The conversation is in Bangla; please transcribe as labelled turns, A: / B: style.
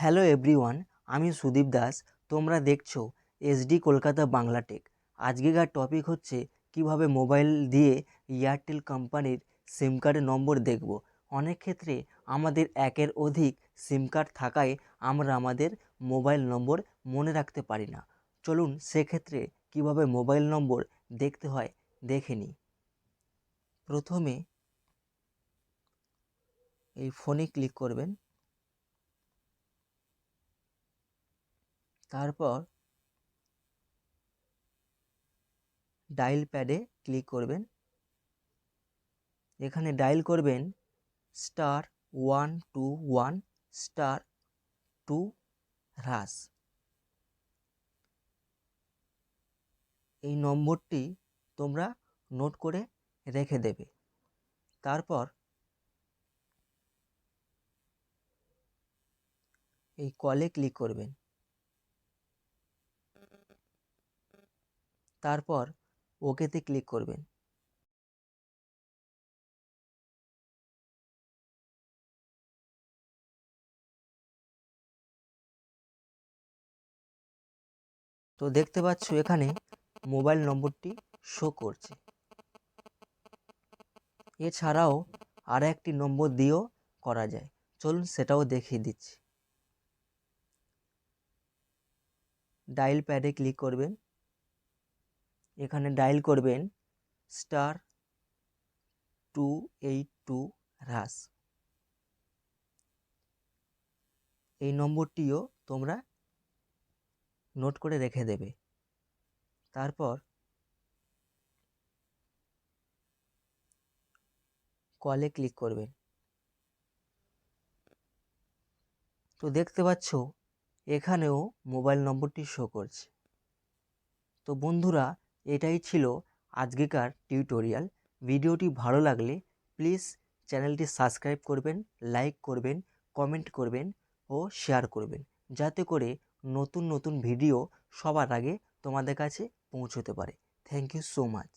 A: হ্যালো এভরিওয়ান, আমি সুদীপ দাস। তোমরা দেখছো এসডি কলকাতা বাংলা টেক। আজকেকার টপিক হচ্ছে কিভাবে মোবাইল দিয়ে এয়ারটেল কোম্পানির সিম কার্ডের নম্বর দেখব। অনেক ক্ষেত্রে আমাদের একের অধিক সিম কার্ড থাকায় আমরা আমাদের মোবাইল নম্বর মনে রাখতে পারি না। চলুন সেক্ষেত্রে কিভাবে মোবাইল নম্বর দেখতে হয় দেখে নিই। প্রথমে এই ফোনে ক্লিক করবেন, তারপর ডায়াল প্যাডে ক্লিক করবেন। এখানে ডায়াল করবেন *121*2# এই নম্বরটি তোমরা নোট করে রেখে দেবে। তারপর এই কলে ক্লিক করবেন, তারপর ওকেতে ক্লিক করবেন। তো দেখতে পাচ্ছ এখানে মোবাইল নম্বরটি শো করছে। এছাড়াও আর একটি নম্বর দিয়েও করা যায়, চলুন সেটাও দেখিয়ে দিচ্ছি। ডায়াল প্যাডে ক্লিক করবেন, এখানে ডায়াল করবেন *282# এই নম্বরটিও তোমরা নোট করে রেখে দেবে। তারপর কলে ক্লিক করবেন। তো দেখতে পাচ্ছ এখানেও মোবাইল নম্বরটি শো করছে। তো বন্ধুরা, এটাই ছিল আজকেকার টিউটোরিয়াল। ভিডিওটি ভালো লাগলে প্লিজ চ্যানেলটি সাবস্ক্রাইব করবেন, লাইক করবেন, কমেন্ট করবেন ও শেয়ার করবেন, যাতে করে নতুন নতুন ভিডিও সবার আগে তোমাদের কাছে পৌঁছতে পারে। Thank you so much.